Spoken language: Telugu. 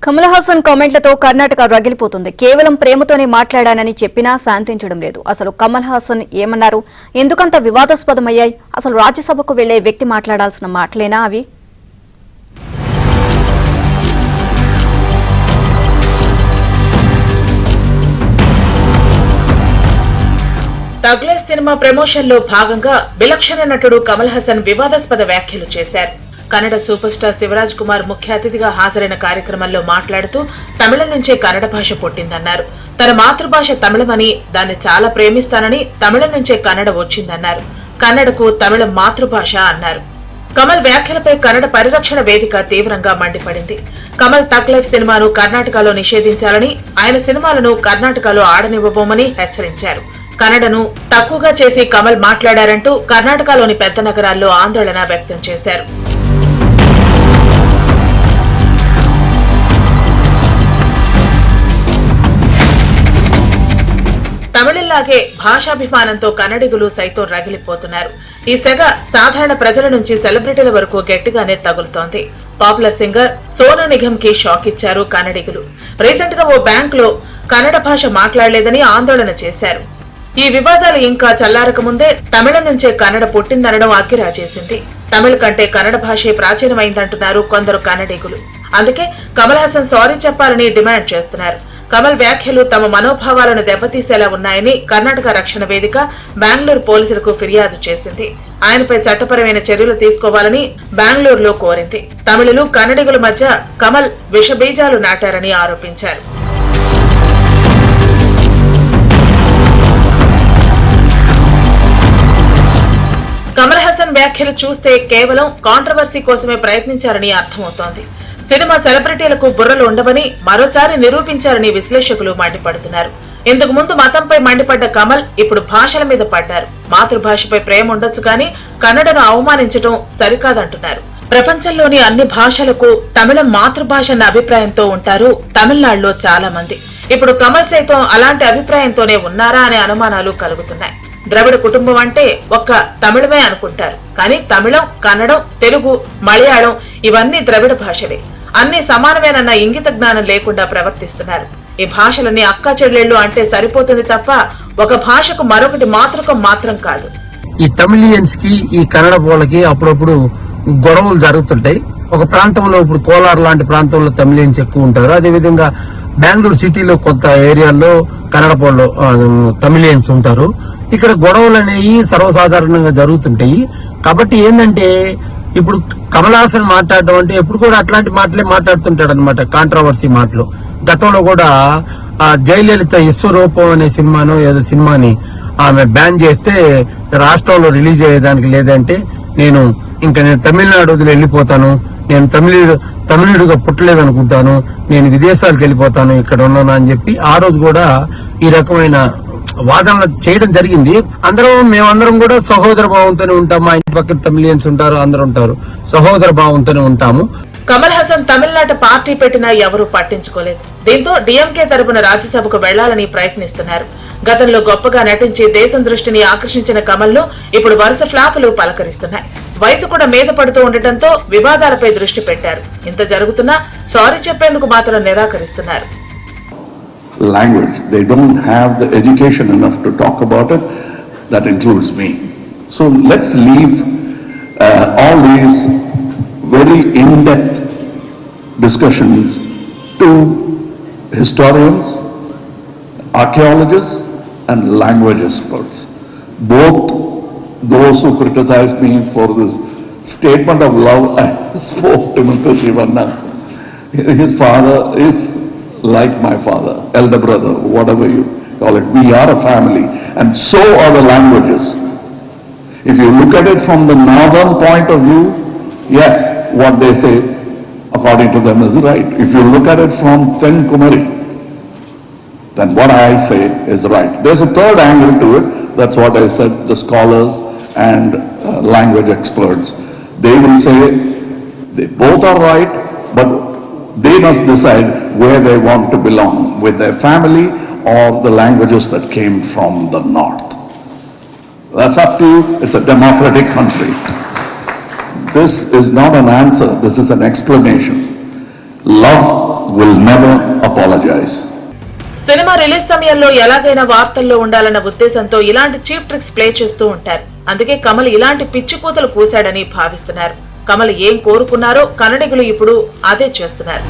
కమల్ హాసన్ కామెంట్లతో కర్ణాటక రగిలిపోతుంది. కేవలం ప్రేమతోనే మాట్లాడానని చెప్పినా శాంతించడం లేదు. అసలు కమల్ హాసన్ ఏమన్నారు? ఎందుకంత వివాదాస్పదమయ్యాయి? అసలు రాజ్యసభకు వెళ్లే వ్యక్తి మాట్లాడాల్సిన మాటలేనా అవి? థగ్ లైఫ్ సినిమా ప్రమోషన్ లో భాగంగా విలక్షణ నటుడు కమల్ హాసన్ వివాదాస్పద వ్యాఖ్యలు చేశారు. కన్నడ సూపర్ స్టార్ శివరాజ్ కుమార్ ముఖ్య అతిథిగా హాజరైన కార్యక్రమంలో మాట్లాడుతూ తమిళం నుంచే కన్నడ భాష పుట్టిందన్నారు. తన మాతృభాష తమిళమని, దాన్ని చాలా ప్రేమిస్తానని తమిళం నుంచే కన్నడ వచ్చిందన్నారు. కన్నడకు తమిళం మాతృభాష అన్నారు. కమల్ వ్యాఖ్యలపై కన్నడ పరిరక్షణ వేదిక తీవ్రంగా మండిపడింది. కమల్ థగ్ లైఫ్ సినిమాను కర్ణాటకలో నిషేధించాలని, ఆయన సినిమాలను కర్ణాటకలో ఆడనివ్వబోమని హెచ్చరించారు. కన్నడను తక్కువగా చేసి కమల్ మాట్లాడారంటూ కర్ణాటకలోని పెద్ద నగరాల్లో ఆందోళన వ్యక్తం చేశారు. తమిళంలాగే భాషాభిమానంతో కన్నడిగులు సైతం రగిలిపోతున్నారు. ఈ సెగ సాధారణ ప్రజల నుంచి సెలబ్రిటీల వరకు గట్టిగానే తగులుతోంది. పాపులర్ సింగర్ సోనూ నిగమ్ కి షాక్ ఇచ్చారు కన్నడిగులు. రీసెంట్ గా ఓ బ్యాంక్ లో కన్నడ భాష మాట్లాడలేదని ఆందోళన చేశారు. ఈ వివాదాలు ఇంకా చల్లారక ముందే తమిళం నుంచే కన్నడ పుట్టిందనడం అగ్గిరాజేసింది. తమిళ కంటే కన్నడ భాషే ప్రాచీనమైందంటున్నారు కొందరు కన్నడిగులు. అందుకే కమల్ హాసన్ సారీ చెప్పాలని డిమాండ్ చేస్తున్నారు. కమల్ వ్యాఖ్యలు తమ మనోభావాలను దెబ్బతీసేలా ఉన్నాయని కర్ణాటక రక్షణ వేదిక బెంగళూరు పోలీసులకు ఫిర్యాదు చేసింది. ఆయనపై చట్టపరమైన చర్యలు తీసుకోవాలని బెంగళూరులో కోరింది. తమిళులు కన్నడిగుల మధ్య కమల్ విషబీజాలు నాటారని ఆరోపించారు. కమల్ హాసన్ వ్యాఖ్యలు చూస్తే కేవలం కాంట్రవర్సీ కోసమే ప్రయత్నించారని అర్థమవుతోంది. సినిమా సెలబ్రిటీలకు బుర్రలు ఉండవని మరోసారి నిరూపించారని విశ్లేషకులు మండిపడుతున్నారు. ఇంతకు ముందు మతంపై మండిపడ్డ కమల్ ఇప్పుడు భాషల మీద పడ్డారు. మాతృభాషపై ప్రేమ ఉండొచ్చు కానీ కన్నడను అవమానించడం సరికాదంటున్నారు. ప్రపంచంలోని అన్ని భాషలకు తమిళం మాతృభాష అన్న అభిప్రాయంతో ఉంటారు తమిళనాడులో చాలా మంది. ఇప్పుడు కమల్ సైతం అలాంటి అభిప్రాయంతోనే ఉన్నారా అనే అనుమానాలు కలుగుతున్నాయి. ద్రవిడ కుటుంబం అంటే ఒక్క తమిళమే అనుకుంటారు, కానీ తమిళం, కన్నడం, తెలుగు, మలయాళం ఇవన్నీ ద్రవిడ భాషలే. అన్ని సమానమేనన్న ఇంగిత జ్ఞానం లేకుండా ప్రవర్తిస్తున్నారు. ఈ భాషలన్నీ అక్కా చెల్లెళ్ళు అంటే సరిపోతుంది తప్ప ఒక భాషకు మరొకటి మాతృకం మాత్రం కాదు. ఈ తమిళియన్స్ కి ఈ కన్నడ వాళ్ళకి అప్పుడప్పుడు గొడవలు జరుగుతుంటాయి. ఒక ప్రాంతంలో ఇప్పుడు కోలార్ లాంటి ప్రాంతంలో తమిళియన్స్ ఎక్కువ ఉంటారు. అదేవిధంగా బెంగళూరు సిటీలో కొంత ఏరియాల్లో కన్నడ వాళ్ళు తమిళియన్స్ ఉంటారు. ఇక్కడ గొడవలు అనేవి సర్వసాధారణంగా జరుగుతుంటాయి. కాబట్టి ఏంటంటే ఇప్పుడు కమల్ హాసన్ మాట్లాడడం అంటే ఎప్పుడు కూడా అట్లాంటి మాటలే మాట్లాడుతుంటాడు అనమాట, కాంట్రవర్సీ మాటలు. గతంలో కూడా జయలలిత విశ్వరూపం అనే సినిమాను ఏదో సినిమాని ఆమె బ్యాన్ చేస్తే రాష్ట్రంలో రిలీజ్ అయ్యేదానికి లేదంటే నేను తమిళనాడు వదిలి వెళ్ళిపోతాను, నేను తమిళుడిగా పుట్టలేదు అనుకుంటాను, నేను విదేశాలకు వెళ్ళిపోతాను, ఇక్కడ ఉన్నాను అని చెప్పి ఆ రోజు కూడా ఈ రకమైన వాదనలు చేయడం జరిగింది. మేమందరం కూడా సహోదర భావంతోనే ఉంటాము. మా ఇంటి పక్కన తమిళియన్స్ ఉంటారు, అందరూ ఉంటారు, సహోదర భావంతోనే ఉంటాము. కమల్ హాసన్ తమిళనాట పార్టీ పెట్టినా ఎవరూ పట్టించుకోలేదు. దీంతో డిఎంకే తరపున రాజ్యసభకు వెళ్లాలని ప్రయత్నిస్తున్నారు. గతంలో గొప్పగా నటించి దేశం దృష్టిని ఆకర్షించిన కమల్ ను ఇప్పుడు వరుస ఫ్లాపులు పలకరిస్తున్నాయి. వయసు కూడా మీద పడుతూ ఉండటంతో వివాదాలపై దృష్టి పెట్టారు. ఇంత జరుగుతున్నా సారీ చెప్పేందుకు మాత్రం నిరాకరిస్తున్నారు. Language. They don't have the education enough to talk about it. That includes me. So let's leave all these very in-depth discussions to historians, archaeologists, and language experts. Both those who criticized me for this statement of love I spoke to Mr. Shivanna. His father is like my father, elder brother, whatever you call it. We are a family, and so are the languages. If you look at it from the northern point of view, yes, what they say according to them is right. If you look at it from Tenkumari, then what I say is right. There's a third angle to it. That's what I said, the scholars and language experts. They will say they both are right, but they must decide where they want to belong, with their family or the languages that came from the north. That's up to you. It's a democratic country. This is not an answer. This is an explanation. Love will never apologize. Cinema release సమయంలో ఎలాగైనా వార్తల్లో ఉండాలన్న ఉద్దేశంతో ఇలాంటి చీప్ ట్రిక్స్ ప్లే చేస్తూ ఉంటారు. అందుకే కమల్ ఇలాంటి పిచ్చి కూతలు కూశాడని భావిస్తున్నారు. కమల్ ఏం కోరుకున్నారో కన్నడిగులు ఇప్పుడు అదే చేస్తున్నారు.